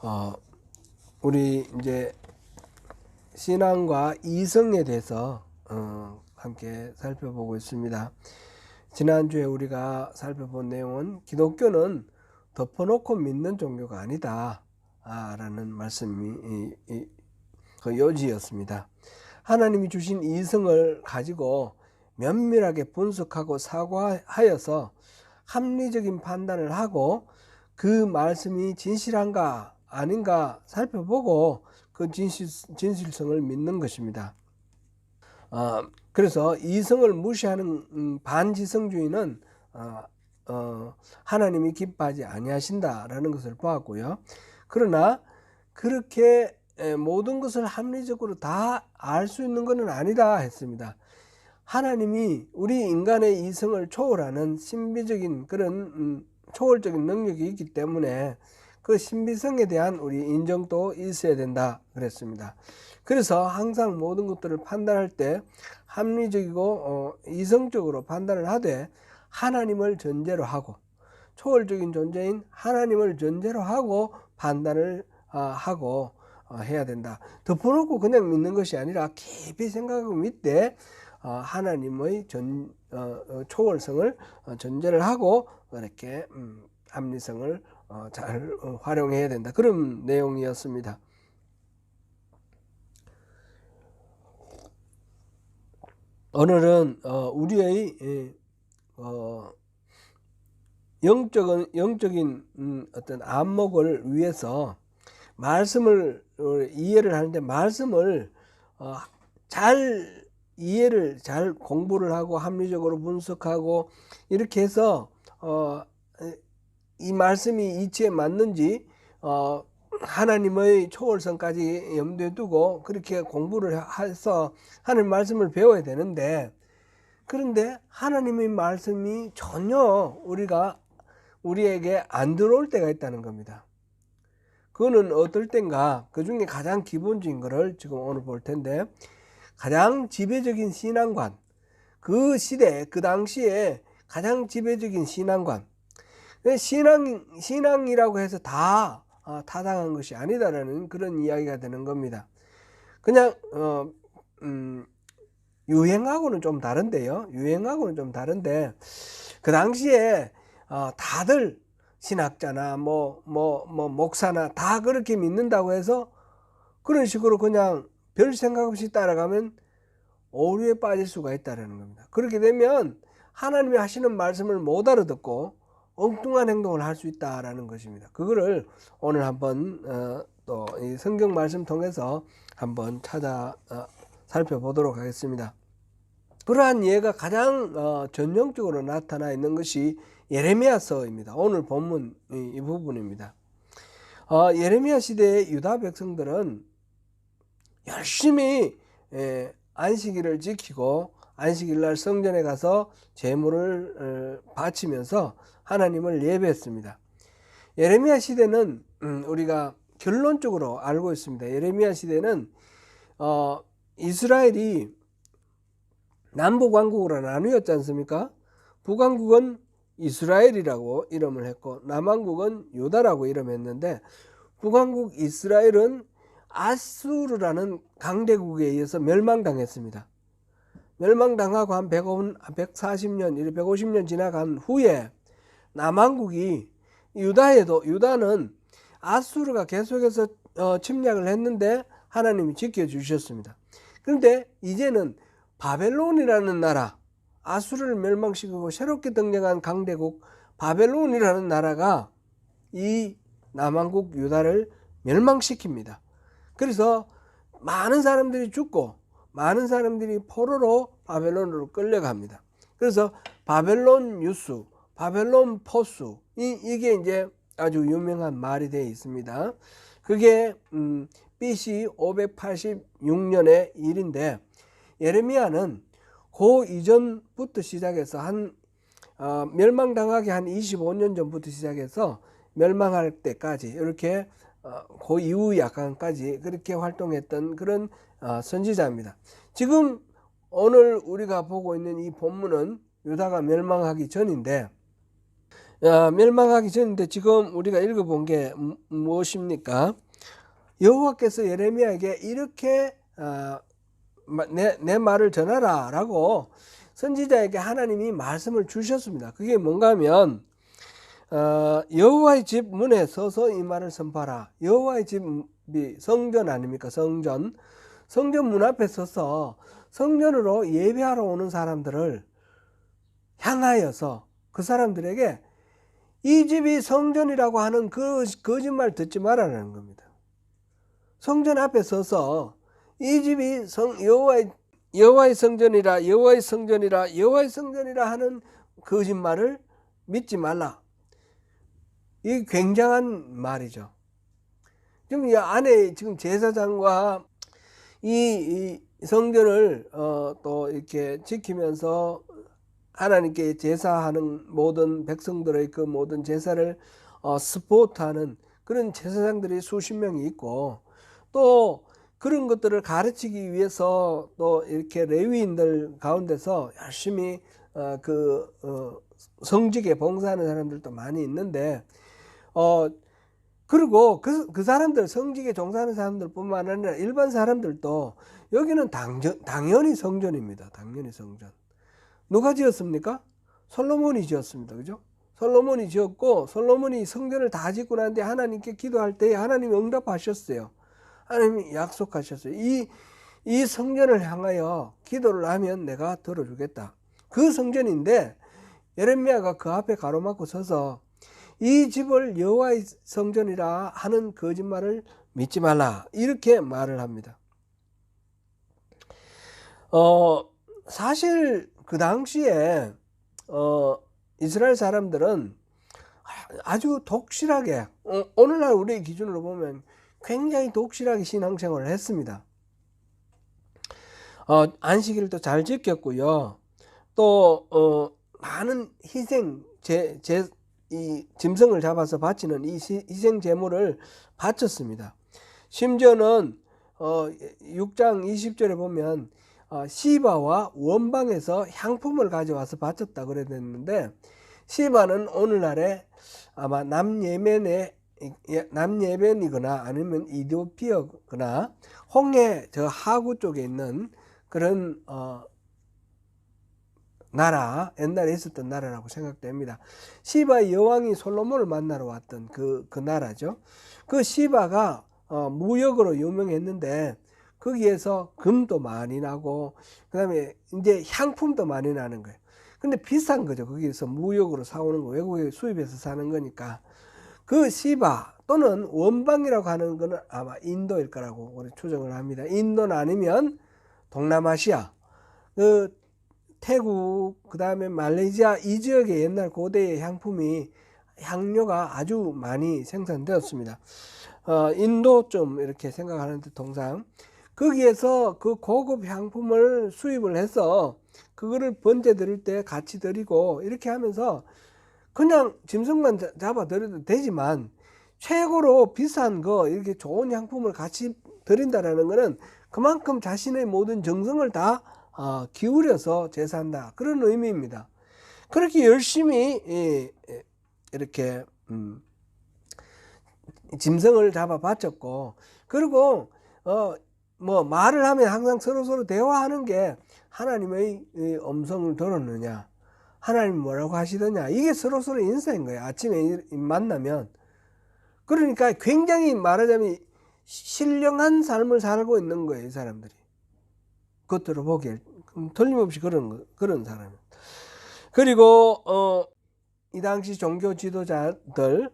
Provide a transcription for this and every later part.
어, 우리 이제 신앙과 이성에 대해서 함께 살펴보고 있습니다. 지난주에 우리가 살펴본 내용은 기독교는 덮어놓고 믿는 종교가 아니다 라는 말씀이 그 요지였습니다. 하나님이 주신 이성을 가지고 면밀하게 분석하고 사고하여서 합리적인 판단을 하고 그 말씀이 진실한가 아닌가 살펴보고 그 진실성을 믿는 것입니다. 그래서 이성을 무시하는 반지성주의는 하나님이 기뻐하지 아니하신다라는 것을 보았고요. 그러나 그렇게 모든 것을 합리적으로 다 알 수 있는 것은 아니다 했습니다. 하나님이 우리 인간의 이성을 초월하는 신비적인 그런 초월적인 능력이 있기 때문에 그 신비성에 대한 우리 인정도 있어야 된다 그랬습니다. 그래서 항상 모든 것들을 판단할 때 합리적이고 이성적으로 판단을 하되 하나님을 전제로 하고 초월적인 존재인 하나님을 전제로 하고 판단을 하고 해야 된다. 덮어놓고 그냥 믿는 것이 아니라 깊이 생각하고 믿되 하나님의 초월성을 전제를 하고 이렇게 합리성을 잘 활용해야 된다. 그런 내용이었습니다. 오늘은 우리의 영적인 어떤 안목을 위해서 말씀을 이해를 하는데 말씀을 잘 이해를 잘 공부를 하고 합리적으로 분석하고 이렇게 해서 이 말씀이 이치에 맞는지 하나님의 초월성까지 염두에 두고 그렇게 공부를 해서 하나님 말씀을 배워야 되는데, 그런데 하나님의 말씀이 전혀 우리에게 안 들어올 때가 있다는 겁니다. 그거는 어떨 땐가, 그 중에 가장 기본적인 거를 지금 오늘 볼 텐데, 가장 지배적인 신앙관, 그 시대 그 당시에 가장 지배적인 신앙관, 신앙이라고 해서 다 타당한 것이 아니다라는 그런 이야기가 되는 겁니다. 그냥 유행하고는 좀 다른데요. 유행하고는 좀 다른데 그 당시에 다들 신학자나 목사나 다 그렇게 믿는다고 해서 그런 식으로 그냥 별 생각 없이 따라가면 오류에 빠질 수가 있다는 겁니다. 그렇게 되면 하나님이 하시는 말씀을 못 알아듣고 엉뚱한 행동을 할 수 있다라는 것입니다. 그거를 오늘 한번 또 이 성경 말씀 통해서 한번 살펴보도록 하겠습니다. 그러한 예가 가장 전형적으로 나타나 있는 것이 예레미야서입니다. 오늘 본문 이 부분입니다. 예레미야 시대의 유다 백성들은 열심히 안식일을 지키고 안식일날 성전에 가서 제물을 바치면서 하나님을 예배했습니다. 예레미야 시대는 우리가 결론적으로 알고 있습니다. 예레미야 시대는 이스라엘이 남북왕국으로 나누었지 않습니까? 북왕국은 이스라엘이라고 이름을 했고 남왕국은 유다라고 이름했는데, 북왕국 이스라엘은 아수르라는 강대국에 의해서 멸망당했습니다. 멸망당하고 한 140년, 150년 지나간 후에 남왕국이 유다는 아수르가 계속해서 침략을 했는데 하나님이 지켜주셨습니다. 그런데 이제는 바벨론이라는 나라, 아수르를 멸망시키고 새롭게 등장한 강대국 바벨론이라는 나라가 이 남왕국 유다를 멸망시킵니다. 그래서 많은 사람들이 죽고 많은 사람들이 포로로 바벨론으로 끌려갑니다. 그래서 바벨론 유수, 바벨론 포수, 이게 이제 아주 유명한 말이 되어 있습니다. 그게 BC 586년의 일인데, 예레미야는 그 이전부터 시작해서 멸망당하기 한 25년 전부터 시작해서 멸망할 때까지 이렇게 그 이후 약간까지 그렇게 활동했던 그런 선지자입니다. 지금 오늘 우리가 보고 있는 이 본문은 유다가 멸망하기 전인데, 멸망하기 전인데 지금 우리가 읽어본 게 무엇입니까? 여호와께서 예레미야에게 이렇게 내 말을 전하라 라고 선지자에게 하나님이 말씀을 주셨습니다. 그게 뭔가 하면 여호와의 집 문에 서서 이 말을 선포하라. 여호와의 집이 성전 아닙니까? 성전 문 앞에 서서 성전으로 예배하러 오는 사람들을 향하여서 그 사람들에게 이 집이 성전이라고 하는 그 거짓말 듣지 말라는 겁니다. 성전 앞에 서서 이 집이 여호와의 성전이라 여호와의 성전이라 여호와의 성전이라 하는 거짓말을 믿지 말라. 이 굉장한 말이죠. 지금 이 안에 지금 제사장과 이 성전을 또 이렇게 지키면서 하나님께 제사하는 모든 백성들의 그 모든 제사를 스포트하는 그런 제사장들이 수십 명이 있고, 또 그런 것들을 가르치기 위해서 또 이렇게 레위인들 가운데서 열심히 성직에 봉사하는 사람들도 많이 있는데, 그리고 그 사람들, 성직에 종사하는 사람들뿐만 아니라 일반 사람들도 여기는 당연히 성전입니다. 당연히 성전. 누가 지었습니까? 솔로몬이 지었습니다. 그죠? 솔로몬이 지었고, 솔로몬이 성전을 다 짓고 나는데 하나님께 기도할 때 하나님이 응답하셨어요. 하나님이 약속하셨어요. 이 성전을 향하여 기도를 하면 내가 들어주겠다. 그 성전인데 예레미야가 그 앞에 가로막고 서서 이 집을 여호와의 성전이라 하는 거짓말을 믿지 말라, 이렇게 말을 합니다. 사실 그 당시에 이스라엘 사람들은 아주 독실하게, 오늘날 우리의 기준으로 보면 굉장히 독실하게 신앙생활을 했습니다. 안식일도 잘 지켰고요. 또 많은 희생, 이 짐승을 잡아서 바치는 이 희생 제물을 바쳤습니다. 심지어는 6장 20절에 보면 시바와 원방에서 향품을 가져와서 바쳤다 그랬는데, 시바는 오늘날에 아마 남예멘이거나 아니면 이디오피아거나 홍해 저 하구 쪽에 있는 그런 나라, 옛날에 있었던 나라라고 생각됩니다. 시바의 여왕이 솔로몬을 만나러 왔던 그 나라죠. 그 시바가 무역으로 유명했는데 거기에서 금도 많이 나고 그다음에 이제 향품도 많이 나는 거예요. 근데 비싼 거죠. 거기에서 무역으로 사오는 거, 외국에 수입해서 사는 거니까. 그 시바 또는 원방이라고 하는 거는 아마 인도일 거라고 우리 추정을 합니다. 인도는 아니면 동남아시아, 그 태국, 그 다음에 말레이시아 이 지역의 옛날 고대의 향료가 아주 많이 생산되었습니다. 인도 좀 이렇게 생각하는데 통상 거기에서 그 고급 향품을 수입을 해서 그거를 번제 드릴 때 같이 드리고 이렇게 하면서 그냥 짐승만 잡아 드려도 되지만 최고로 비싼 거, 이렇게 좋은 향품을 같이 드린다라는 것은 그만큼 자신의 모든 정성을 다 기울여서 제사한다, 그런 의미입니다. 그렇게 열심히 이렇게 짐승을 잡아 바쳤고, 그리고 뭐 말을 하면 항상 서로 대화하는 게 하나님의 음성을 들었느냐, 하나님 뭐라고 하시더냐, 이게 서로 인사인 거예요. 아침에 만나면. 그러니까 굉장히 말하자면 신령한 삶을 살고 있는 거예요, 이 사람들이. 겉으로 보기에 틀림없이 그런 사람이에요. 그리고 이 당시 종교 지도자들,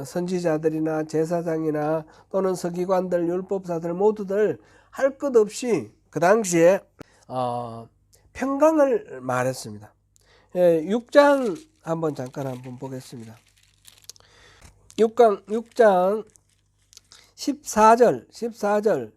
선지자들이나 제사장이나 또는 서기관들, 율법사들 모두들 할 것 없이 그 당시에 평강을 말했습니다. 6장 잠깐 한번 보겠습니다. 6장 13절 14절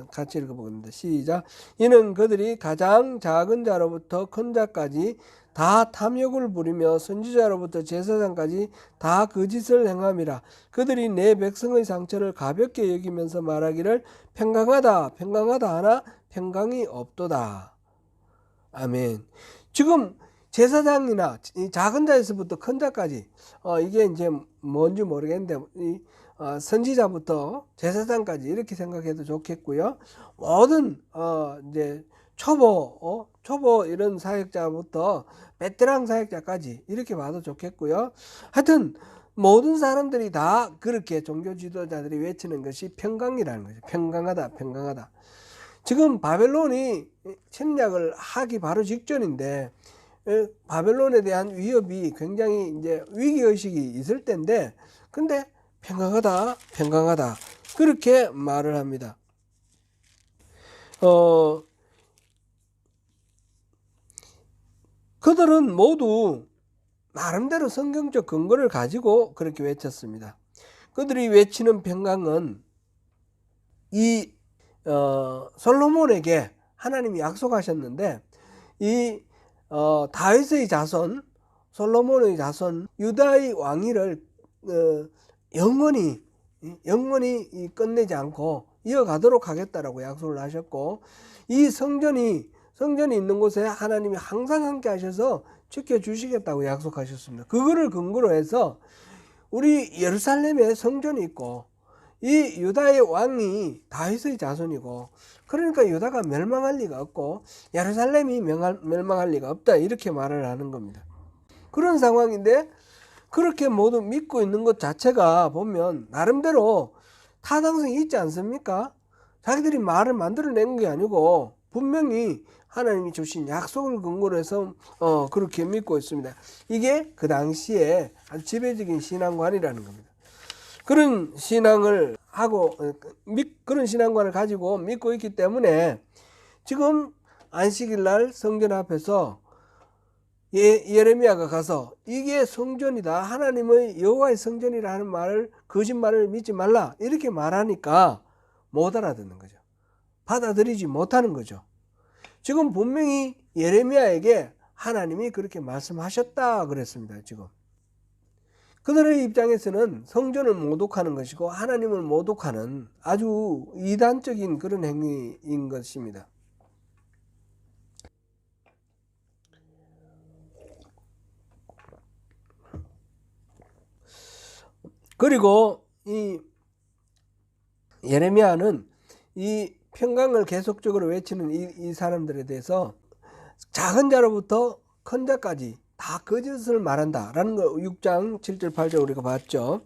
같이 읽어보겠습니다. 시작. 이는 그들이 가장 작은 자로부터 큰 자까지 다 탐욕을 부리며 선지자로부터 제사장까지 다 그 짓을 행함이라. 그들이 내 백성의 상처를 가볍게 여기면서 말하기를 평강하다 하나 평강이 없도다. 아멘. 지금 제사장이나 이 작은 자에서부터 큰 자까지 이게 이제 뭔지 모르겠는데 선지자부터 제사장까지 이렇게 생각해도 좋겠고요. 모든 이제 초보 이런 사역자부터 베테랑 사역자까지 이렇게 봐도 좋겠고요. 하여튼 모든 사람들이 다 그렇게 종교 지도자들이 외치는 것이 평강이라는 거죠. 평강하다, 평강하다. 지금 바벨론이 침략을 하기 바로 직전인데 바벨론에 대한 위협이 굉장히 이제 위기의식이 있을 때인데 근데 평강하다, 평강하다 그렇게 말을 합니다. 그들은 모두 나름대로 성경적 근거를 가지고 그렇게 외쳤습니다. 그들이 외치는 평강은 이 솔로몬에게 하나님이 약속하셨는데 이 다윗의 자손, 솔로몬의 자손, 유다의 왕위를 영원히 끝내지 않고 이어가도록 하겠다라고 약속을 하셨고, 이 성전이 있는 곳에 하나님이 항상 함께 하셔서 지켜주시겠다고 약속하셨습니다. 그거를 근거로 해서 우리 예루살렘에 성전이 있고 이 유다의 왕이 다윗의 자손이고 그러니까 유다가 멸망할 리가 없고 예루살렘이 멸망할 리가 없다 이렇게 말을 하는 겁니다. 그런 상황인데 그렇게 모두 믿고 있는 것 자체가 보면 나름대로 타당성이 있지 않습니까? 자기들이 말을 만들어낸 게 아니고 분명히 하나님이 주신 약속을 근거로 해서 그렇게 믿고 있습니다. 이게 그 당시에 아주 지배적인 신앙관이라는 겁니다. 그런 신앙을 하고 그런 신앙관을 가지고 믿고 있기 때문에 지금 안식일 날 성전 앞에서 예레미야가 가서 이게 성전이다, 하나님의 여호와의 성전이라 하는 말을, 거짓말을 믿지 말라 이렇게 말하니까 못 알아듣는 거죠. 받아들이지 못하는 거죠. 지금 분명히 예레미야에게 하나님이 그렇게 말씀하셨다 그랬습니다. 지금 그들의 입장에서는 성전을 모독하는 것이고 하나님을 모독하는 아주 이단적인 그런 행위인 것입니다. 그리고 이 예레미야는 이 평강을 계속적으로 외치는 이 사람들에 대해서 작은 자로부터 큰 자까지 다 거짓을 말한다라는 거 6장 7절 8절 우리가 봤죠.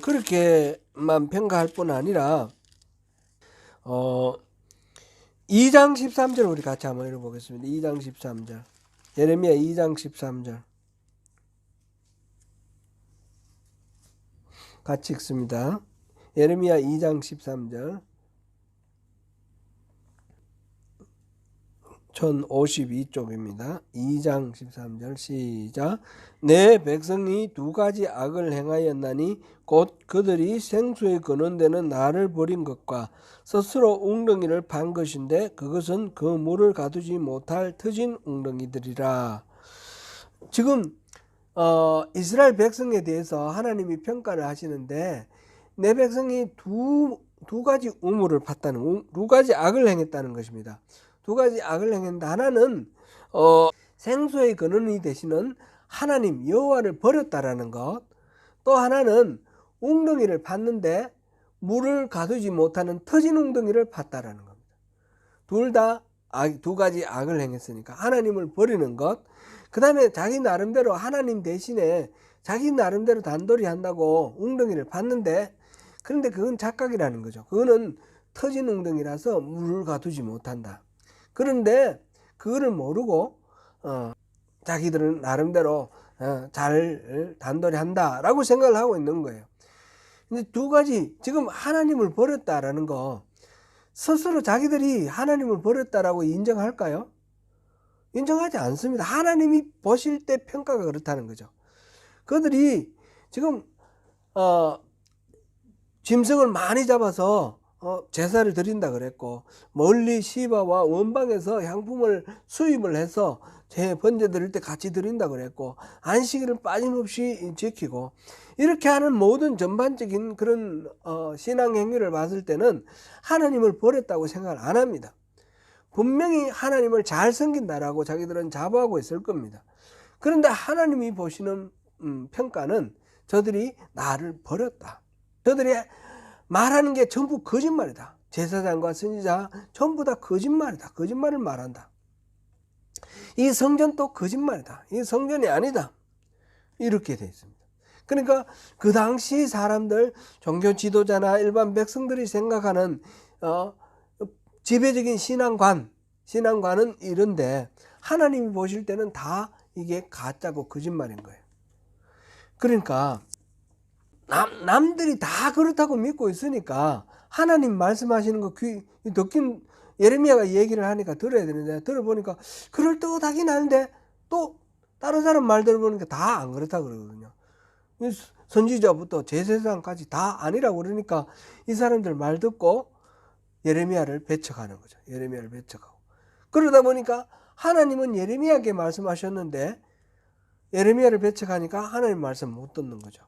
그렇게만 평가할 뿐 아니라 2장 13절 우리 같이 한번 읽어보겠습니다. 2장 13절 예레미야 2장 13절 같이 읽습니다. 예레미야 2장 13절 1052쪽입니다. 2장 13절 시작. 내 백성이 두 가지 악을 행하였나니 곧 그들이 생수에 거는 데는 나를 버린 것과 스스로 웅덩이를 판 것인데 그것은 그 물을 가두지 못할 터진 웅덩이들이라. 지금 이스라엘 백성에 대해서 하나님이 평가를 하시는데 내 백성이 두 가지 우물을 팠다는, 두 가지 악을 행했다는 것입니다. 두 가지 악을 행했는데 하나는 생수의 근원이 되시는 하나님 여호와를 버렸다라는 것, 또 하나는 웅덩이를 팠는데 물을 가두지 못하는 터진 웅덩이를 팠다라는 겁니다. 둘 다 두 가지 악을 행했으니까 하나님을 버리는 것, 그 다음에 자기 나름대로 하나님 대신에 자기 나름대로 단돌이 한다고 웅덩이를 팠는데 그런데 그건 착각이라는 거죠. 그거는 터진 웅덩이라서 물을 가두지 못한다. 그런데 그거를 모르고 자기들은 나름대로 잘 단돌이 한다라고 생각을 하고 있는 거예요. 근데 두 가지, 지금 하나님을 버렸다라는 거 스스로 자기들이 하나님을 버렸다라고 인정할까요? 인정하지 않습니다. 하나님이 보실 때 평가가 그렇다는 거죠. 그들이 지금 짐승을 많이 잡아서 제사를 드린다 그랬고 멀리 시바와 원방에서 향품을 수입을 해서 제 번제 드릴 때 같이 드린다 그랬고 안식일을 빠짐없이 지키고 이렇게 하는 모든 전반적인 그런 신앙 행위를 봤을 때는 하나님을 버렸다고 생각을 안 합니다. 분명히 하나님을 잘 섬긴다라고 자기들은 자부하고 있을 겁니다. 그런데 하나님이 보시는 평가는 저들이 나를 버렸다. 저들이 말하는 게 전부 거짓말이다. 제사장과 선지자 전부 다 거짓말이다. 거짓말을 말한다. 이 성전도 거짓말이다. 이 성전이 아니다. 이렇게 되어 있습니다. 그러니까 그 당시 사람들, 종교 지도자나 일반 백성들이 생각하는 지배적인 신앙관은 이런데 하나님이 보실 때는 다 이게 가짜고 거짓말인 거예요. 그러니까 남들이 다 그렇다고 믿고 있으니까 하나님 말씀하시는 거 듣긴, 예레미야가 얘기를 하니까 들어야 되는데 들어보니까 그럴듯하긴 하는데 또 다른 사람 말 들어보니까 다 안 그렇다 그러거든요. 선지자부터 제사장까지 다 아니라고 그러니까 이 사람들 말 듣고 예레미야를 배척하는 거죠. 예레미야를 배척하고. 그러다 보니까 하나님은 예레미야에게 말씀하셨는데 예레미야를 배척하니까 하나님 말씀 못 듣는 거죠.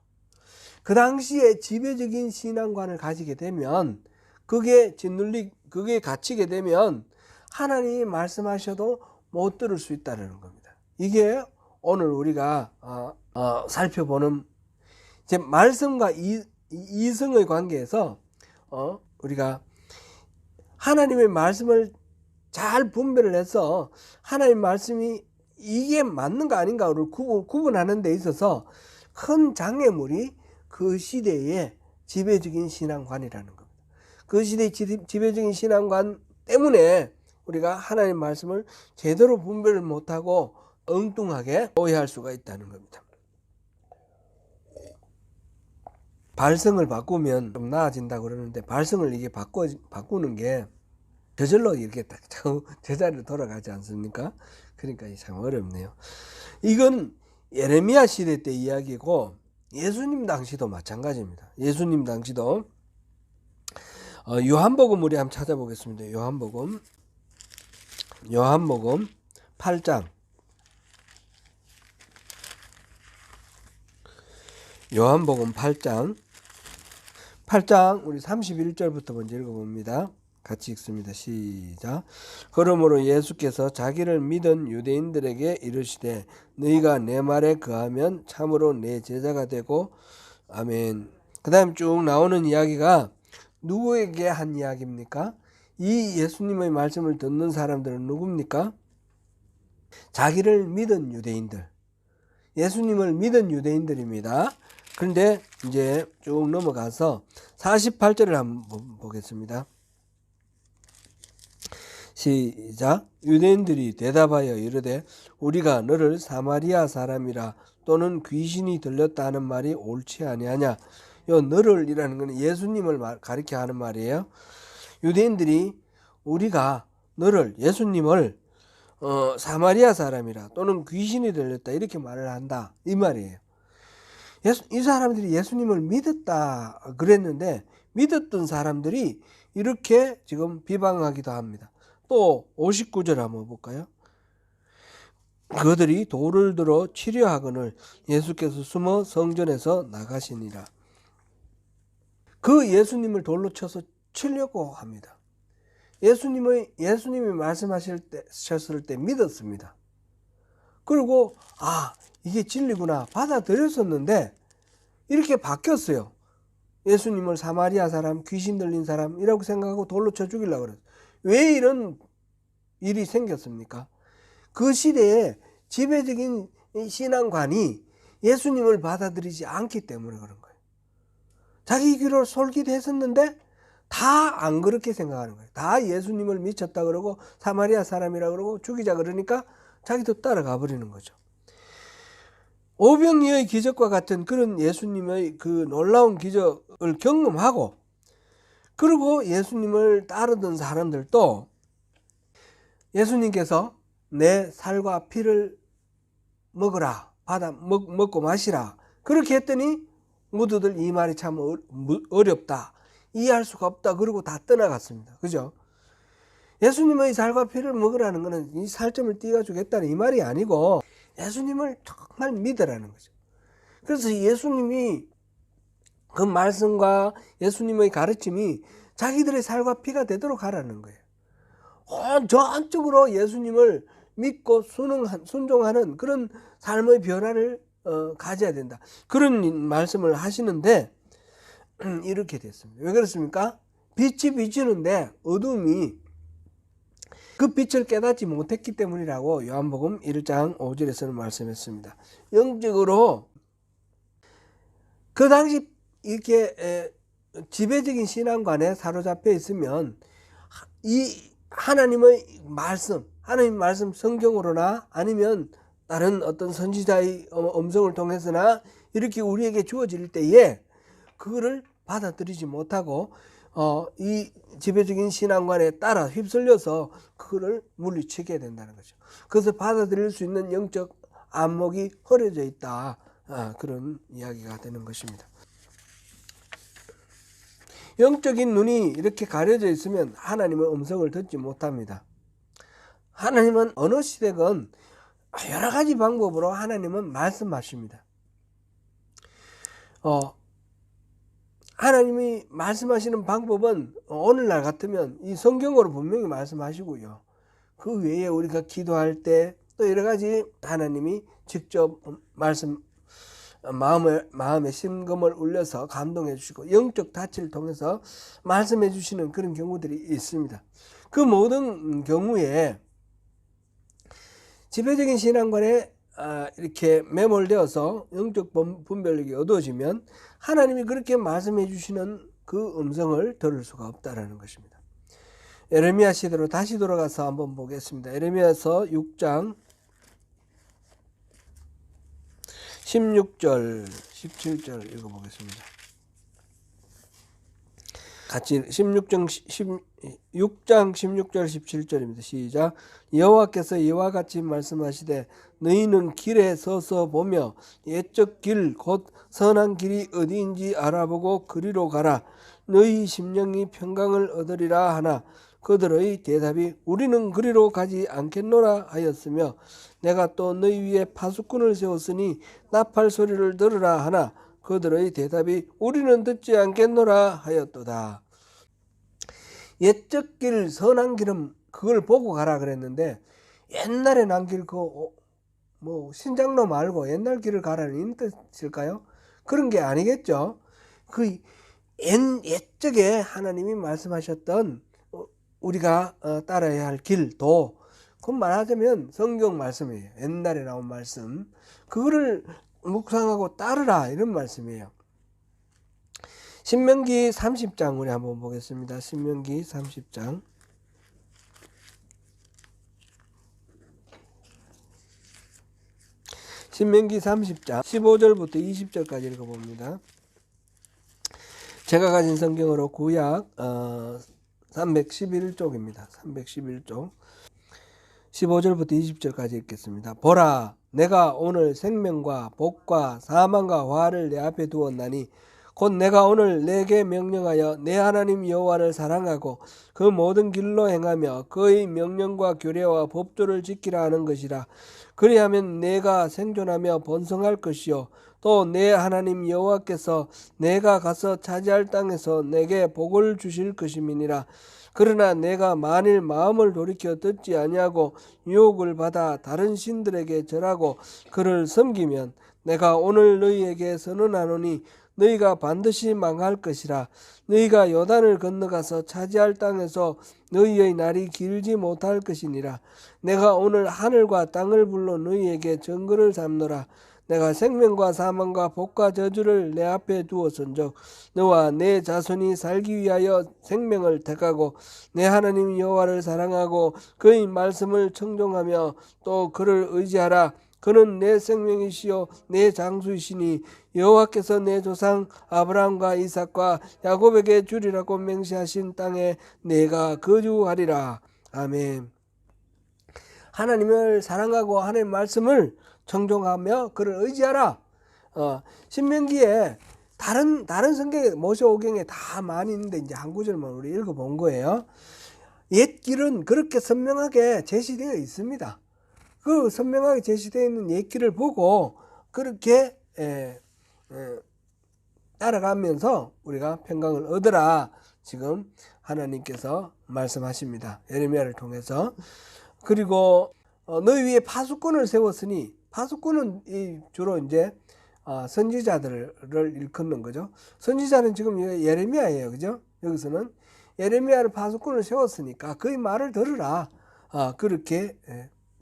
그 당시에 지배적인 신앙관을 가지게 되면 그게 갇히게 되면 하나님이 말씀하셔도 못 들을 수 있다는 겁니다. 이게 오늘 우리가 살펴보는 이제 말씀과 이성의 관계에서 우리가 하나님의 말씀을 잘 분별을 해서 하나님 말씀이 이게 맞는가 아닌가를 구분하는 데 있어서 큰 장애물이 그 시대의 지배적인 신앙관이라는 겁니다. 그 시대의 지배적인 신앙관 때문에 우리가 하나님 말씀을 제대로 분별을 못하고 엉뚱하게 오해할 수가 있다는 겁니다. 발성을 바꾸면 좀 나아진다고 그러는데 발성을 이게 바꾸는 게 저절로 이렇게 딱 제자리로 돌아가지 않습니까? 그러니까 참 어렵네요. 이건 예레미야 시대 때 이야기고 예수님 당시도 마찬가지입니다. 예수님 당시도 요한복음 우리 한번 찾아보겠습니다. 요한복음 8장 요한복음 8장 우리 31절부터 먼저 읽어봅니다. 같이 읽습니다. 시작. 그러므로 예수께서 자기를 믿은 유대인들에게 이르시되 너희가 내 말에 거하면 참으로 내 제자가 되고. 아멘. 그 다음 쭉 나오는 이야기가 누구에게 한 이야기입니까? 이 예수님의 말씀을 듣는 사람들은 누굽니까? 자기를 믿은 유대인들, 예수님을 믿은 유대인들입니다. 그런데 이제 쭉 넘어가서 48절을 한번 보겠습니다. 시작. 유대인들이 대답하여 이르되 우리가 너를 사마리아 사람이라 또는 귀신이 들렸다 하는 말이 옳지 아니하냐. 요 너를이라는 것은 예수님을 가리켜 하는 말이에요. 유대인들이 우리가 너를, 예수님을 사마리아 사람이라 또는 귀신이 들렸다 이렇게 말을 한다 이 말이에요. 이 사람들이 예수님을 믿었다 그랬는데 믿었던 사람들이 이렇게 지금 비방하기도 합니다. 또 59절 한번 볼까요? 그들이 돌을 들어 치려하거늘 예수께서 숨어 성전에서 나가시니라. 그 예수님을 돌로 쳐서 치려고 합니다. 예수님이 말씀하셨을 때 믿었습니다. 그리고 이게 진리구나 받아들였었는데 이렇게 바뀌었어요. 예수님을 사마리아 사람, 귀신 들린 사람이라고 생각하고 돌로 쳐 죽이려고 그랬어요. 왜 이런 일이 생겼습니까? 그 시대에 지배적인 신앙관이 예수님을 받아들이지 않기 때문에 그런 거예요. 자기 귀로 솔깃했었는데 다 안 그렇게 생각하는 거예요. 다 예수님을 미쳤다 그러고 사마리아 사람이라 그러고 죽이자 그러니까 자기도 따라가 버리는 거죠. 오병이어의 기적과 같은 그런 예수님의 그 놀라운 기적을 경험하고 그리고 예수님을 따르던 사람들도 예수님께서 내 살과 피를 먹으라, 먹고 마시라 그렇게 했더니 모두들 이 말이 참 어렵다, 이해할 수가 없다 그러고 다 떠나갔습니다. 그죠? 예수님의 살과 피를 먹으라는 것은 이 살점을 띄워주겠다는 이 말이 아니고 예수님을 정말 믿으라는 거죠. 그래서 예수님이 그 말씀과 예수님의 가르침이 자기들의 살과 피가 되도록 하라는 거예요. 저 안쪽으로 예수님을 믿고 순종하는 그런 삶의 변화를 가져야 된다. 그런 말씀을 하시는데 이렇게 됐습니다. 왜 그렇습니까? 빛이 비추는데 어둠이 그 빛을 깨닫지 못했기 때문이라고 요한복음 1장 5절에서는 말씀했습니다. 영적으로 그 당시 이렇게 지배적인 신앙관에 사로잡혀 있으면 이 하나님 말씀 성경으로나 아니면 다른 어떤 선지자의 음성을 통해서나 이렇게 우리에게 주어질 때에 그거를 받아들이지 못하고 이 지배적인 신앙관에 따라 휩쓸려서 그거를 물리치게 된다는 거죠. 그것을 받아들일 수 있는 영적 안목이 흐려져 있다. 그런 이야기가 되는 것입니다. 영적인 눈이 이렇게 가려져 있으면 하나님의 음성을 듣지 못합니다. 하나님은 어느 시대건 여러 가지 방법으로 하나님은 말씀하십니다. 하나님이 말씀하시는 방법은 오늘날 같으면 이 성경으로 분명히 말씀하시고요. 그 외에 우리가 기도할 때 또 여러 가지 하나님이 직접 마음에 심금을 울려서 감동해 주시고 영적 타치를 통해서 말씀해 주시는 그런 경우들이 있습니다. 그 모든 경우에 지배적인 신앙관에 이렇게 매몰되어서 영적 분별력이 어두워지면 하나님이 그렇게 말씀해 주시는 그 음성을 들을 수가 없다라는 것입니다. 에레미야 시대로 다시 돌아가서 한번 보겠습니다. 에레미야서 6장 16절 17절 읽어보겠습니다. 같이 6장 16절 17절입니다. 시작. 여호와께서 이와 같이 말씀하시되 너희는 길에 서서 보며 옛적 길 곧 선한 길이 어디인지 알아보고 그리로 가라. 너희 심령이 평강을 얻으리라 하나 그들의 대답이 우리는 그리로 가지 않겠노라 하였으며 내가 또 너희 위에 파수꾼을 세웠으니 나팔 소리를 들으라 하나 그들의 대답이 우리는 듣지 않겠노라 하였도다. 옛적 길 선한 길은 그걸 보고 가라 그랬는데 옛날에 난 길 신장로 말고 옛날 길을 가라는 뜻일까요? 그런 게 아니겠죠. 그 옛적에 하나님이 말씀하셨던 우리가 따라야 할 길도 그건 말하자면 성경 말씀이에요. 옛날에 나온 말씀 그거를 묵상하고 따르라 이런 말씀이에요. 신명기 30장 우리 한번 보겠습니다. 신명기 30장 신명기 30장 15절부터 20절까지 읽어봅니다. 제가 가진 성경으로 구약 311쪽입니다. 311쪽 15절부터 20절까지 읽겠습니다. 보라 내가 오늘 생명과 복과 사망과 화를 내 앞에 두었나니 곧 내가 오늘 내게 명령하여 내 하나님 여호와를 사랑하고 그 모든 길로 행하며 그의 명령과 규례와 법도를 지키라 하는 것이라. 그리하면 내가 생존하며 번성할 것이요 또 내 하나님 여호와께서 내가 가서 차지할 땅에서 내게 복을 주실 것임이니라. 그러나 내가 만일 마음을 돌이켜 듣지 아니하고 유혹을 받아 다른 신들에게 절하고 그를 섬기면 내가 오늘 너희에게 선언하노니 너희가 반드시 망할 것이라. 너희가 요단을 건너가서 차지할 땅에서 너희의 날이 길지 못할 것이니라. 내가 오늘 하늘과 땅을 불러 너희에게 증거를 삼노라. 내가 생명과 사망과 복과 저주를 내 앞에 두었은즉 너와 내 자손이 살기 위하여 생명을 택하고 내 하나님 여호와를 사랑하고 그의 말씀을 청종하며 또 그를 의지하라. 그는 내 생명이시요 내 장수이시니 여호와께서 내 조상 아브라함과 이삭과 야곱에게 주리라고 맹세하신 땅에 내가 거주하리라. 아멘. 하나님을 사랑하고 하나님 말씀을 청종하며 그를 의지하라. 신명기에 다른 성경에 모세오경에 다 많이 있는데 이제 한 구절만 우리 읽어본 거예요. 옛 길은 그렇게 선명하게 제시되어 있습니다. 그 선명하게 제시되어 있는 옛 길을 보고 그렇게 따라가면서 우리가 평강을 얻으라. 지금 하나님께서 말씀하십니다. 예레미야를 통해서. 그리고 너희 위에 파수꾼을 세웠으니, 파수꾼은 주로 이제 선지자들을 일컫는 거죠. 선지자는 지금 예레미야예요, 그죠? 여기서는 예레미야를 파수꾼을 세웠으니까 그의 말을 들으라. 그렇게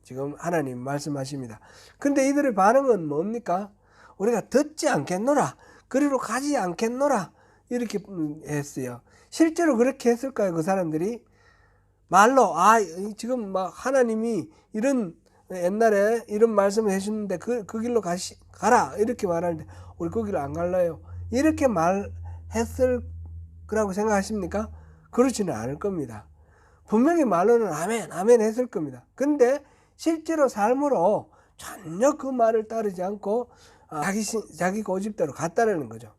지금 하나님 말씀하십니다. 근데 이들의 반응은 뭡니까? 우리가 듣지 않겠노라, 그리로 가지 않겠노라, 이렇게 했어요. 실제로 그렇게 했을까요? 그 사람들이 말로 지금 막 하나님이 이런 옛날에 이런 말씀을 해주는데 그 길로 가라 이렇게 말하는데 우리 그 길로 안 갈래요, 이렇게 말했을 거라고 생각하십니까? 그렇지는 않을 겁니다. 분명히 말로는 아멘 아멘 했을 겁니다. 근데 실제로 삶으로 전혀 그 말을 따르지 않고 자기 고집대로 갔다라는 거죠.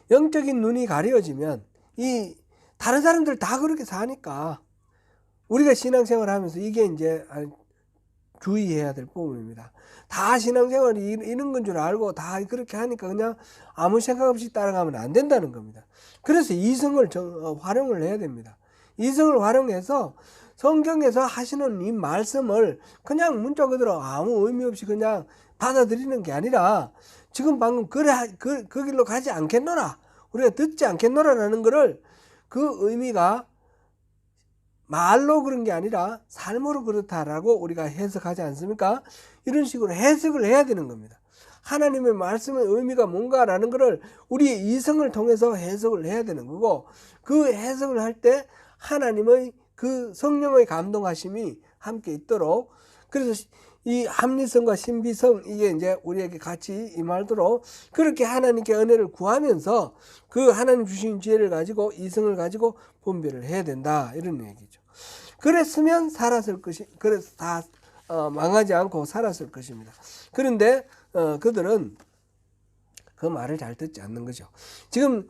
영적인 눈이 가려지면 이 다른 사람들 다 그렇게 사니까 우리가 신앙생활 하면서 이게 이제 주의해야 될 부분입니다. 다 신앙생활이 이런 건 줄 알고 다 그렇게 하니까 그냥 아무 생각 없이 따라가면 안 된다는 겁니다. 그래서 이성을 활용을 해야 됩니다. 이성을 활용해서 성경에서 하시는 이 말씀을 그냥 문자 그대로 아무 의미 없이 그냥 받아들이는 게 아니라 지금 방금 그 길로 가지 않겠노라, 우리가 듣지 않겠노라라는 거를 그 의미가 말로 그런 게 아니라 삶으로 그렇다라고 우리가 해석하지 않습니까? 이런 식으로 해석을 해야 되는 겁니다. 하나님의 말씀의 의미가 뭔가라는 것을 우리의 이성을 통해서 해석을 해야 되는 거고, 그 해석을 할 때 하나님의 그 성령의 감동하심이 함께 있도록, 그래서 이 합리성과 신비성 이게 이제 우리에게 같이 임하도록 그렇게 하나님께 은혜를 구하면서 그 하나님 주신 지혜를 가지고 이성을 가지고 분별을 해야 된다, 이런 얘기죠. 그랬으면 살았을 것이, 그래서 다 망하지 않고 살았을 것입니다. 그런데 그들은 그 말을 잘 듣지 않는 거죠. 지금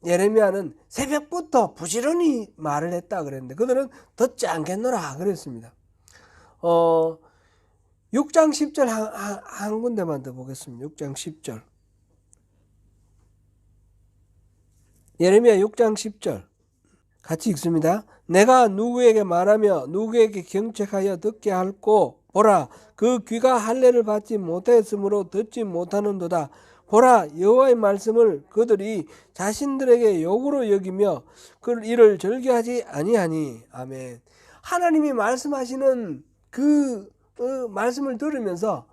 예레미야는 새벽부터 부지런히 말을 했다 그랬는데 그들은 듣지 않겠노라 그랬습니다. 6장 10절 한 군데만 더 보겠습니다. 6장 10절. 예레미야 6장 10절 같이 읽습니다. 내가 누구에게 말하며 누구에게 경책하여 듣게 할꼬, 보라 그 귀가 할례를 받지 못하였으므로 듣지 못하는도다. 보라 여호와의 말씀을 그들이 자신들에게 욕으로 여기며 그 이를 즐겨하지 아니하니. 아멘. 하나님이 말씀하시는 그 말씀을 들으면서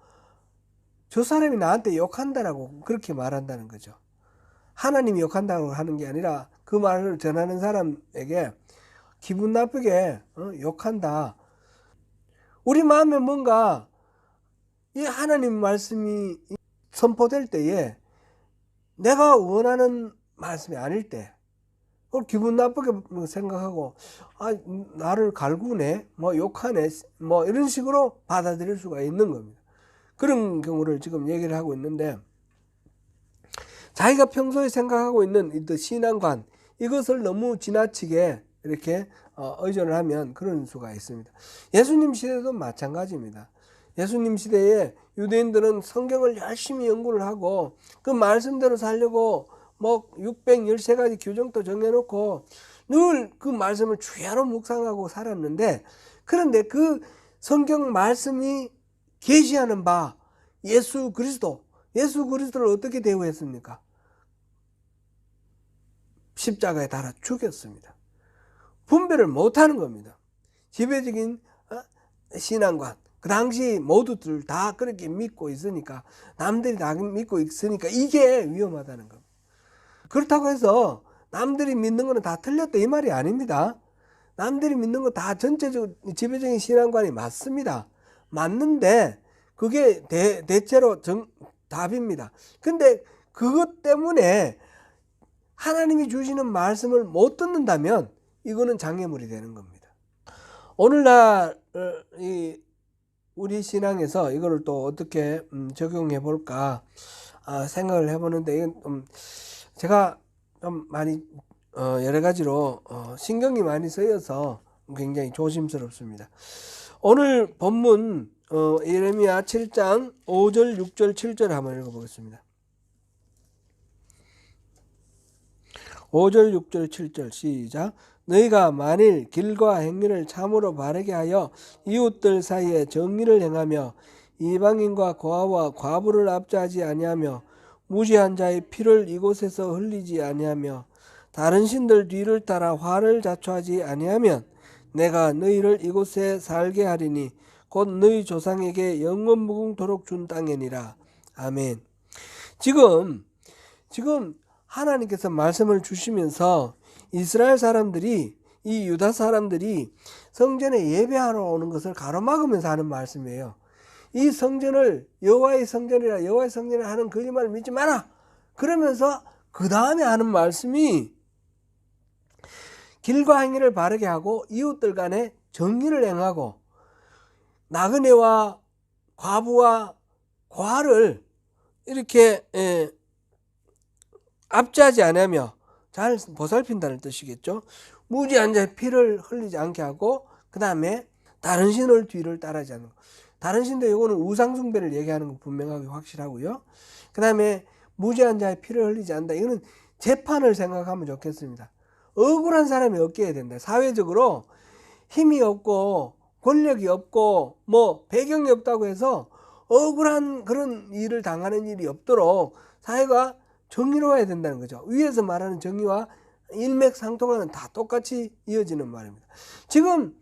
저 사람이 나한테 욕한다라고 그렇게 말한다는 거죠. 하나님이 욕한다고 하는 게 아니라 그 말을 전하는 사람에게 기분 나쁘게 욕한다. 우리 마음에 뭔가 이 하나님 말씀이 선포될 때에 내가 원하는 말씀이 아닐 때 기분 나쁘게 생각하고 나를 갈구네, 욕하네, 이런 식으로 받아들일 수가 있는 겁니다. 그런 경우를 지금 얘기를 하고 있는데, 자기가 평소에 생각하고 있는 이 신앙관 이것을 너무 지나치게 이렇게 의존을 하면 그런 수가 있습니다. 예수님 시대도 마찬가지입니다. 예수님 시대에 유대인들은 성경을 열심히 연구를 하고 그 말씀대로 살려고 613가지 규정도 정해놓고 늘 그 말씀을 주야로 묵상하고 살았는데, 그런데 그 성경 말씀이 계시하는 바 예수 그리스도를 어떻게 대우했습니까? 십자가에 달아 죽였습니다. 분별을 못하는 겁니다. 지배적인 신앙관, 그 당시 모두들 다 그렇게 믿고 있으니까, 남들이 다 믿고 있으니까 이게 위험하다는 겁니다. 그렇다고 해서 남들이 믿는 거는 다 틀렸다 이 말이 아닙니다. 남들이 믿는 거 다 전체적으로 지배적인 신앙관이 맞습니다. 맞는데 그게 대체로 답입니다. 근데 그것 때문에 하나님이 주시는 말씀을 못 듣는다면 이거는 장애물이 되는 겁니다. 오늘날 우리 신앙에서 이거를 또 어떻게 적용해 볼까 생각을 해보는데, 이건 제가 좀 많이 여러 가지로 신경이 많이 쓰여서 굉장히 조심스럽습니다. 오늘 본문 예레미야 7장 5절 6절 7절 한번 읽어보겠습니다. 5절, 6절, 7절 시작. 너희가 만일 길과 행위를 참으로 바르게 하여 이웃들 사이에 정의를 행하며 이방인과 고아와 과부를 압제하지 아니하며 무지한 자의 피를 이곳에서 흘리지 아니하며 다른 신들 뒤를 따라 화를 자초하지 아니하면 내가 너희를 이곳에 살게 하리니 곧 너희 조상에게 영원 무궁토록 준 땅이니라. 아멘. 지금 하나님께서 말씀을 주시면서 이스라엘 사람들이, 이 유다 사람들이 성전에 예배하러 오는 것을 가로막으면서 하는 말씀이에요. 이 성전을 여호와의 성전이라 하는 거짓말을 믿지 마라. 그러면서 그 다음에 하는 말씀이 길과 행위를 바르게 하고 이웃들 간에 정의를 행하고 나그네와 과부와 고아를 이렇게 압제하지 않으며 잘 보살핀다는 뜻이겠죠. 무지한 자의 피를 흘리지 않게 하고 그 다음에 다른 신을 뒤를 따르지 않는 것. 다른 신들 이거는 우상숭배를 얘기하는 거 분명하게 확실하고요. 그 다음에 무지한 자의 피를 흘리지 않는다. 이거는 재판을 생각하면 좋겠습니다. 억울한 사람이 없게 해야 된다. 사회적으로 힘이 없고 권력이 없고 뭐 배경이 없다고 해서 억울한 그런 일을 당하는 일이 없도록 사회가 정의로워야 된다는 거죠. 위에서 말하는 정의와 일맥상통하는 다 똑같이 이어지는 말입니다. 지금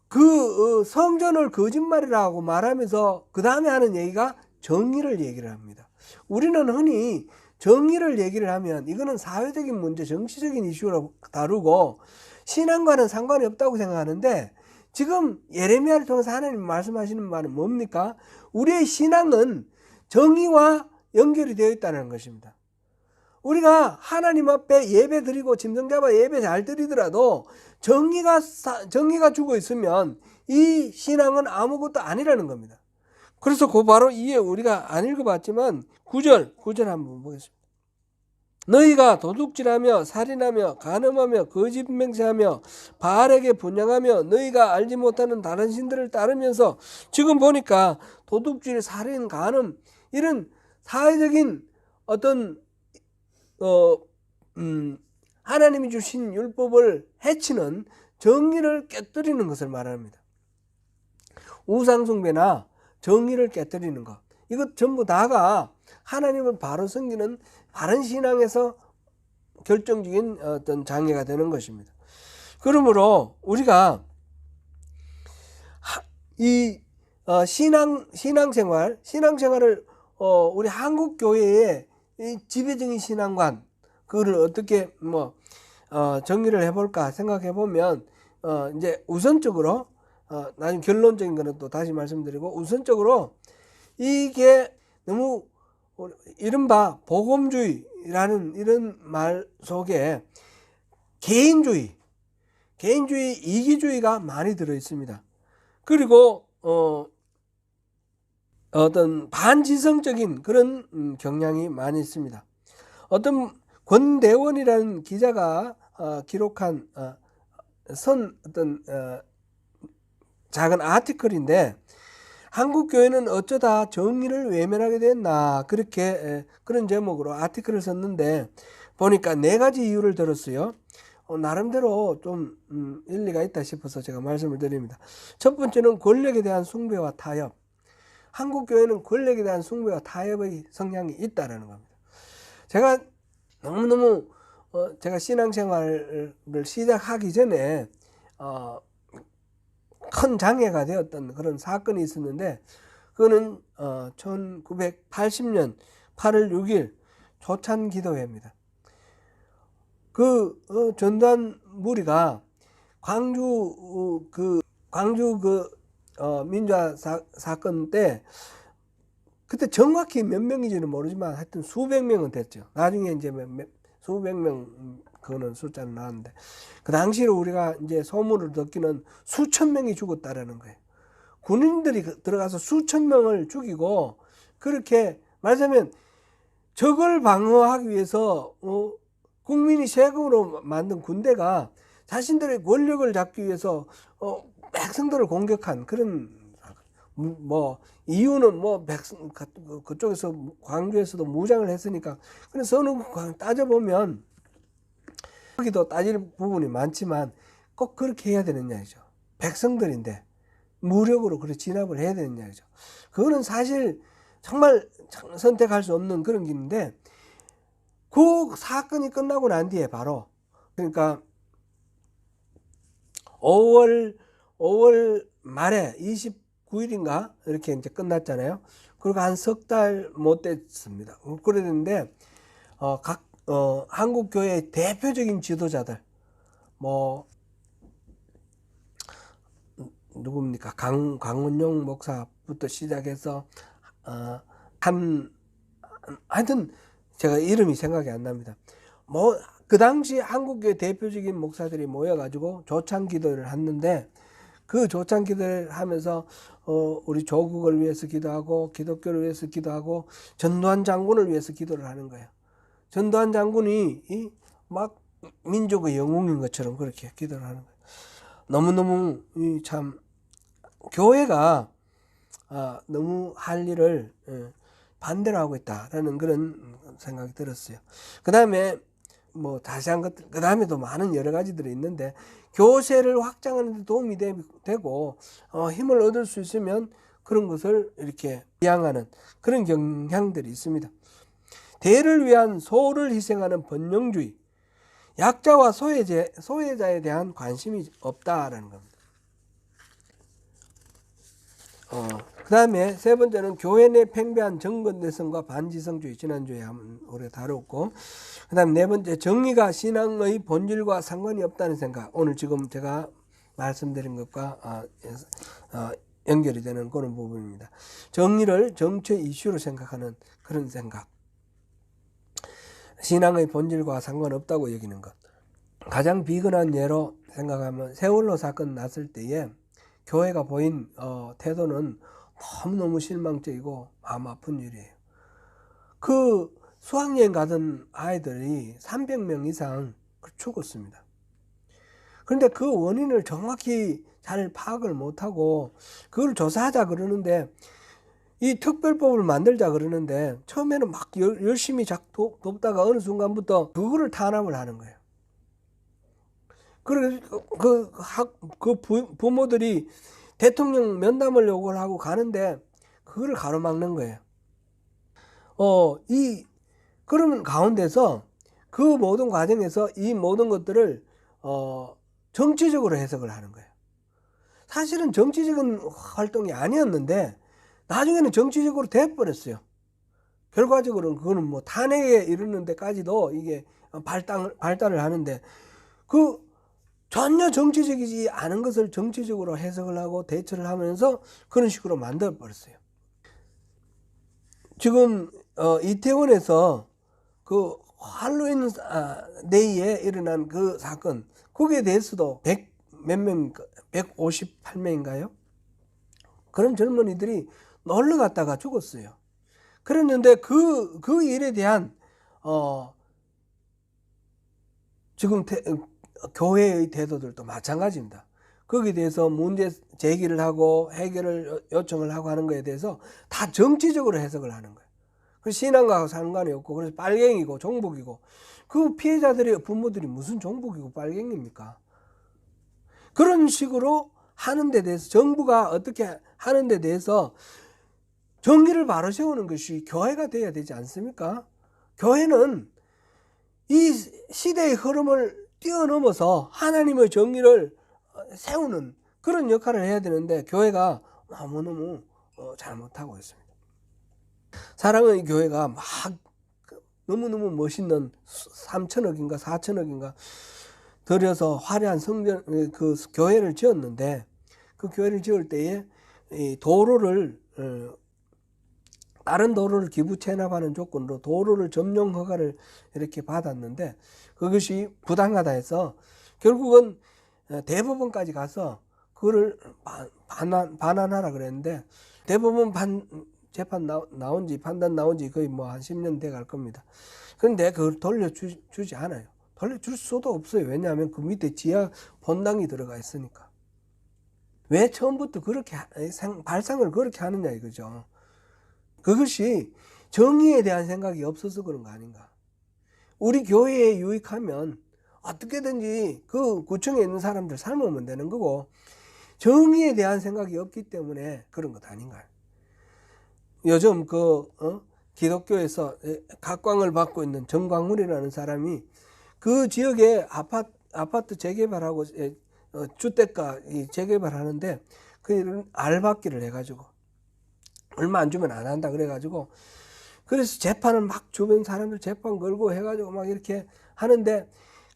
그 성전을 거짓말이라고 말하면서 그 다음에 하는 얘기가 정의를 얘기를 합니다. 우리는 흔히 정의를 얘기를 하면 이거는 사회적인 문제, 정치적인 이슈로 다루고 신앙과는 상관이 없다고 생각하는데 지금 예레미야를 통해서 하나님 말씀하시는 말은 뭡니까? 우리의 신앙은 정의와 연결이 되어 있다는 것입니다. 우리가 하나님 앞에 예배 드리고 짐승 잡아 예배 잘 드리더라도 정의가 죽어 있으면 이 신앙은 아무것도 아니라는 겁니다. 그래서 그 바로 이에 우리가 안 읽어봤지만 9절 한번 보겠습니다. 너희가 도둑질하며 살인하며 간음하며 거짓 맹세하며 바알에게 분향하며 너희가 알지 못하는 다른 신들을 따르면서 지금 보니까 도둑질, 살인, 간음 이런 사회적인 어떤 하나님이 주신 율법을 해치는 정의를 깨뜨리는 것을 말합니다. 우상숭배나 정의를 깨뜨리는 것, 이것 전부 다가 하나님을 바로 섬기는 바른 신앙에서 결정적인 어떤 장애가 되는 것입니다. 그러므로 우리가 이 신앙생활을 우리 한국 교회의 이 지배적인 신앙관 그거를 어떻게 정리를 해볼까 생각해 보면 이제 우선적으로 나중에 결론적인 거는 또 다시 말씀드리고 우선적으로 이게 너무 이른바 복음주의라는 이런 말 속에 개인주의, 이기주의가 많이 들어 있습니다. 그리고 어떤 반지성적인 그런 경향이 많이 있습니다. 어떤 권대원이라는 기자가 기록한 어떤 작은 아티클인데 한국 교회는 어쩌다 정의를 외면하게 됐나 그런 제목으로 아티클을 썼는데 보니까 4가지 이유를 들었어요. 나름대로 좀 일리가 있다 싶어서 제가 말씀을 드립니다. 첫 번째는 권력에 대한 숭배와 타협. 한국 교회는 권력에 대한 숭배와 타협의 성향이 있다라는 겁니다. 제가 너무너무 제가 신앙생활을 시작하기 전에 큰 장애가 되었던 그런 사건이 있었는데 그거는 1980년 8월 6일 조찬 기도회입니다. 그 전두환 무리가 광주 민주화 사건 때 그때 정확히 몇 명인지는 모르지만 하여튼 수백 명은 됐죠. 나중에 이제 수백 명 그거는 숫자는 나왔는데 그 당시로 우리가 이제 소문을 듣기는 수천 명이 죽었다라는 거예요. 군인들이 들어가서 수천 명을 죽이고 그렇게 말하자면 적을 방어하기 위해서 국민이 세금으로 만든 군대가 자신들의 권력을 잡기 위해서 백성들을 공격한 그런 이유는 그쪽에서 광주에서도 무장을 했으니까 그래서 따져보면 거기도 따질 부분이 많지만 꼭 그렇게 해야 되느냐죠. 백성들인데 무력으로 그렇게 진압을 해야 되느냐죠. 그거는 사실 정말 선택할 수 없는 그런 길인데, 그 사건이 끝나고 난 뒤에 바로, 그러니까 5월 말에 29일인가 이렇게 이제 끝났잖아요. 그리고 한 석 달 못 됐습니다. 그랬는데 한국 교회의 대표적인 지도자들, 뭐 누굽니까? 강원용 목사부터 시작해서 하여튼 제가 이름이 생각이 안 납니다. 뭐 그 당시 한국교회 대표적인 목사들이 모여가지고 조창 기도를 했는데, 그 조창 기도를 하면서 우리 조국을 위해서 기도하고 기독교를 위해서 기도하고 전두환 장군을 위해서 기도를 하는 거예요. 전두환 장군이 막 민족의 영웅인 것처럼 그렇게 기도를 하는 거예요. 너무너무 참 교회가 너무 할 일을 반대로 하고 있다라는 그런 생각이 들었어요. 그 다음에 뭐 다시 한 것들, 그 다음에도 많은 여러 가지들이 있는데, 교세를 확장하는 데 도움이 되고 힘을 얻을 수 있으면 그런 것을 이렇게 지향하는 그런 경향들이 있습니다. 대를 위한 소를 희생하는 번영주의, 약자와 소외자에 대한 관심이 없다라는 겁니다. 그 다음에 세 번째는 교회 내 팽배한 정건대성과 반지성주의, 지난주에 한번 오래 다뤘고, 그 다음 네 번째, 정의가 신앙의 본질과 상관이 없다는 생각. 오늘 지금 제가 말씀드린 것과 연결이 되는 그런 부분입니다. 정의를 정치의 이슈로 생각하는 그런 생각. 신앙의 본질과 상관없다고 여기는 것. 가장 비근한 예로 생각하면 세월호 사건 났을 때에 교회가 보인 태도는 너무너무 실망적이고 마음 아픈 일이에요. 그 수학여행 가던 아이들이 300명 이상 죽었습니다. 그런데 그 원인을 정확히 잘 파악을 못하고 그걸 조사하자 그러는데, 이 특별법을 만들자 그러는데 처음에는 막 열심히 돕다가 어느 순간부터 그거를 탄압을 하는 거예요. 그래서 그 부모들이 대통령 면담을 요구를 하고 가는데 그거를 가로막는 거예요. 그러면 가운데서 그 모든 과정에서 이 모든 것들을 정치적으로 해석을 하는 거예요. 사실은 정치적인 활동이 아니었는데 나중에는 정치적으로 돼버렸어요. 결과적으로는 그거는 뭐 탄핵에 이르는 데까지도 이게 발달을 하는데, 그 전혀 정치적이지 않은 것을 정치적으로 해석을 하고 대처를 하면서 그런 식으로 만들어 버렸어요. 지금 이태원에서 그 할로윈 데이에 일어난 그 사건, 거기에 대해서도 158명인가요? 그런 젊은이들이 놀러 갔다가 죽었어요. 그랬는데 그 일에 대한 지금 교회의 태도들도 마찬가지입니다. 거기에 대해서 문제 제기를 하고 해결을 요청을 하고 하는 것에 대해서 다 정치적으로 해석을 하는 거예요. 그 신앙과 상관이 없고, 그래서 빨갱이고 종북이고, 그 피해자들의 부모들이 무슨 종북이고 빨갱입니까? 그런 식으로 하는 데 대해서, 정부가 어떻게 하는 데 대해서 정의를 바로 세우는 것이 교회가 돼야 되지 않습니까? 교회는 이 시대의 흐름을 뛰어넘어서 하나님의 정의를 세우는 그런 역할을 해야 되는데, 교회가 너무너무 잘못하고 있습니다. 사랑의 교회가 막 너무너무 멋있는 3천억인가 4천억인가 들여서 화려한 성전, 그 교회를 지었는데, 그 교회를 지을 때에 이 도로를 다른 도로를 기부 체납하는 조건으로 도로를 점용 허가를 이렇게 받았는데, 그것이 부당하다 해서 결국은 대법원까지 가서 그거를 반환하라 그랬는데, 대법원 재판 나온 지, 판단 나온 지 거의 뭐 한 10년 돼 갈 겁니다. 그런데 그걸 돌려주지 않아요. 돌려줄 수도 없어요. 왜냐하면 그 밑에 지하 본당이 들어가 있으니까. 왜 처음부터 그렇게 발상을 그렇게 하느냐 이거죠. 그것이 정의에 대한 생각이 없어서 그런 거 아닌가. 우리 교회에 유익하면 어떻게든지 그 구청에 있는 사람들 삶으면 되는 거고, 정의에 대한 생각이 없기 때문에 그런 것 아닌가요? 요즘 기독교에서 각광을 받고 있는 정광훈이라는 사람이 그 지역에 아파트 재개발하고 주택가 재개발하는데 그 일은 알박기를 해가지고 얼마 안 주면 안 한다 그래가지고, 그래서 재판을 막 주변 사람들 재판 걸고 해가지고 막 이렇게 하는데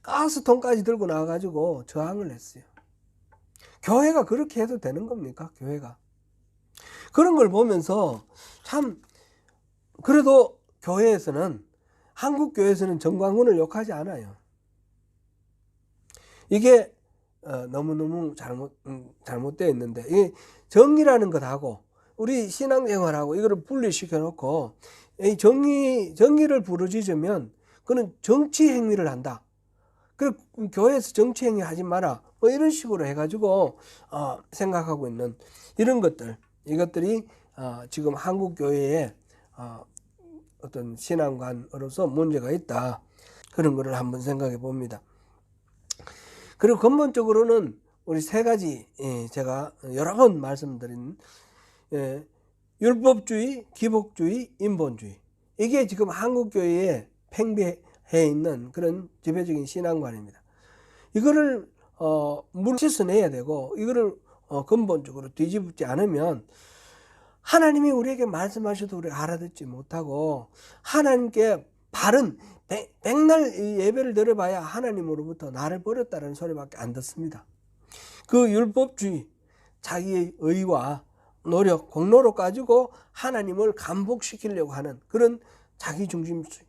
가스통까지 들고 나와가지고 저항을 했어요. 교회가 그렇게 해도 되는 겁니까? 교회가 그런 걸 보면서 참, 그래도 교회에서는, 한국 교회에서는 정광훈을 욕하지 않아요. 이게 너무너무 잘못되어 있는데, 이 정의라는 것하고 우리 신앙생활하고 이거를 분리시켜 놓고 이 정의를 부르짖으면 그는 정치 행위를 한다. 그 교회에서 정치 행위 하지 마라. 뭐 이런 식으로 해가지고 생각하고 있는 이런 것들, 이것들이 지금 한국 교회에 어떤 신앙관으로서 문제가 있다. 그런 거를 한번 생각해 봅니다. 그리고 근본적으로는 우리 세 가지, 제가 여러 번 말씀드린 율법주의, 기복주의, 인본주의, 이게 지금 한국 교회에 팽배해 있는 그런 지배적인 신앙관입니다. 이거를 씻어내야 되고, 이거를 근본적으로 뒤집지 않으면 하나님이 우리에게 말씀하셔도 우리가 알아듣지 못하고, 하나님께 바른 백날 예배를 드려봐야 하나님으로부터 나를 버렸다는 소리밖에 안 듣습니다. 그 율법주의, 자기의 의와 노력, 공로로 가지고 하나님을 감복시키려고 하는 그런 자기중심주의,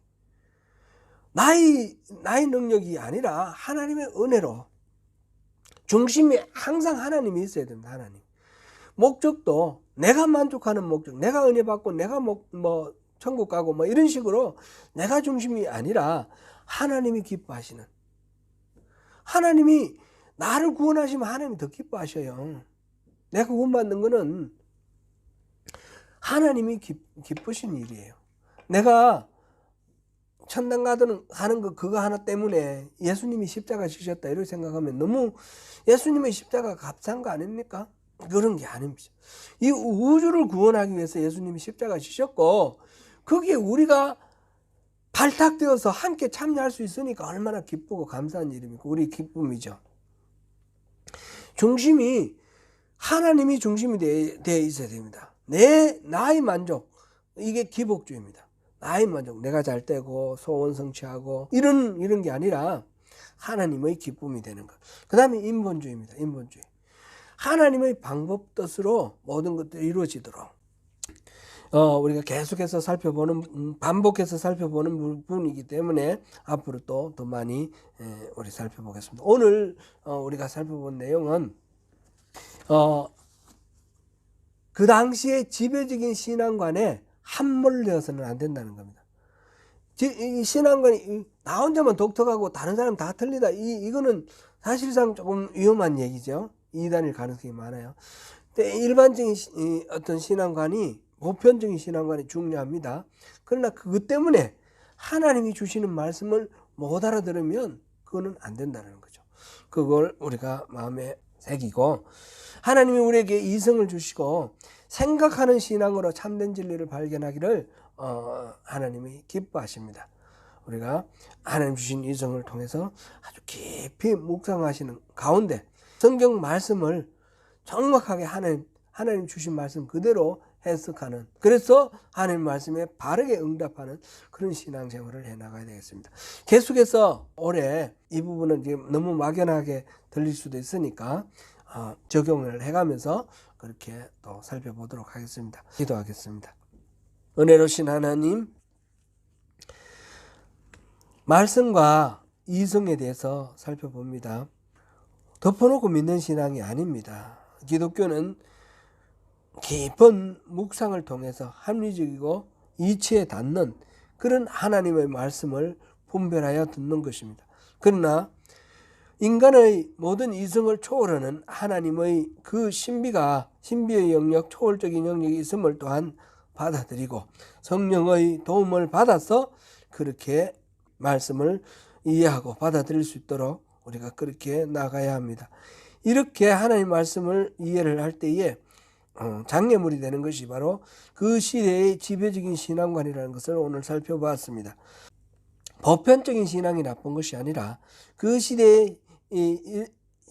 나의 능력이 아니라 하나님의 은혜로, 중심이 항상 하나님이 있어야 된다. 하나님 목적도 내가 만족하는 목적, 내가 은혜 받고 내가 뭐 천국 가고 뭐 이런 식으로 내가 중심이 아니라 하나님이 기뻐하시는, 하나님이 나를 구원하시면 하나님이 더 기뻐하셔요. 내가 구원받는 거는 하나님이 기쁘신 일이에요. 내가 천당 가는 거 그거 하나 때문에 예수님이 십자가 지셨다 이렇게 생각하면 너무 예수님의 십자가 값싼 거 아닙니까? 그런 게 아닙니다. 이 우주를 구원하기 위해서 예수님이 십자가 지셨고, 거기에 우리가 발탁되어서 함께 참여할 수 있으니까 얼마나 기쁘고 감사한 일입니까? 우리 기쁨이죠. 중심이 하나님이 중심이 되어 있어야 됩니다. 나의 만족, 이게 기복주의입니다. 나의 만족, 내가 잘 되고 소원 성취하고 이런 게 아니라 하나님의 기쁨이 되는 것. 그 다음에 인본주의입니다. 인본주의. 하나님의 방법 뜻으로 모든 것들이 이루어지도록 우리가 계속해서 살펴보는, 반복해서 살펴보는 부분이기 때문에 앞으로 또 더 많이 우리 살펴보겠습니다. 오늘 우리가 살펴본 내용은 그 당시에 지배적인 신앙관에 함몰되어서는 안 된다는 겁니다. 이 신앙관이 나 혼자만 독특하고 다른 사람 다 틀리다, 이거는 사실상 조금 위험한 얘기죠. 이단일 가능성이 많아요. 근데 일반적인 어떤 신앙관이, 보편적인 신앙관이 중요합니다. 그러나 그것 때문에 하나님이 주시는 말씀을 못 알아들으면 그거는 안 된다는 거죠. 그걸 우리가 마음에 새기고, 하나님이 우리에게 이성을 주시고 생각하는 신앙으로 참된 진리를 발견하기를 하나님이 기뻐하십니다. 우리가 하나님 주신 이성을 통해서 아주 깊이 묵상하시는 가운데 성경 말씀을 정확하게 하나님 주신 말씀 그대로 해석하는, 그래서 하나님 말씀에 바르게 응답하는 그런 신앙생활을 해나가야 되겠습니다. 계속해서 올해 이 부분은 지금 너무 막연하게 들릴 수도 있으니까 적용을 해가면서 그렇게 또 살펴보도록 하겠습니다. 기도하겠습니다. 은혜로우신 하나님, 말씀과 이성에 대해서 살펴봅니다. 덮어놓고 믿는 신앙이 아닙니다. 기독교는 깊은 묵상을 통해서 합리적이고 이치에 닿는 그런 하나님의 말씀을 분별하여 듣는 것입니다. 그러나 인간의 모든 이성을 초월하는 하나님의 그 신비의 영역, 초월적인 영역이 있음을 또한 받아들이고 성령의 도움을 받아서 그렇게 말씀을 이해하고 받아들일 수 있도록 우리가 그렇게 나가야 합니다. 이렇게 하나님 말씀을 이해를 할 때에 장애물이 되는 것이 바로 그 시대의 지배적인 신앙관이라는 것을 오늘 살펴보았습니다. 보편적인 신앙이 나쁜 것이 아니라 그 시대의 이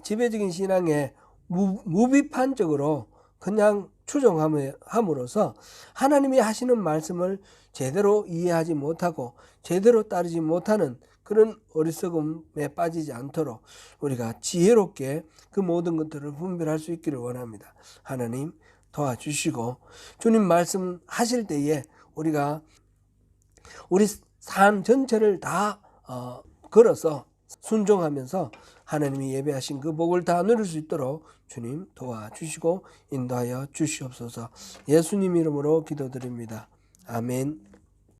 지배적인 신앙에 무비판적으로 그냥 추종함으로써 하나님이 하시는 말씀을 제대로 이해하지 못하고 제대로 따르지 못하는 그런 어리석음에 빠지지 않도록 우리가 지혜롭게 그 모든 것들을 분별할 수 있기를 원합니다. 하나님 도와주시고 주님 말씀하실 때에 우리가 우리 삶 전체를 다 걸어서 순종하면서 하나님이 예배하신 그 복을 다 누릴 수 있도록 주님 도와주시고 인도하여 주시옵소서. 예수님 이름으로 기도드립니다. 아멘.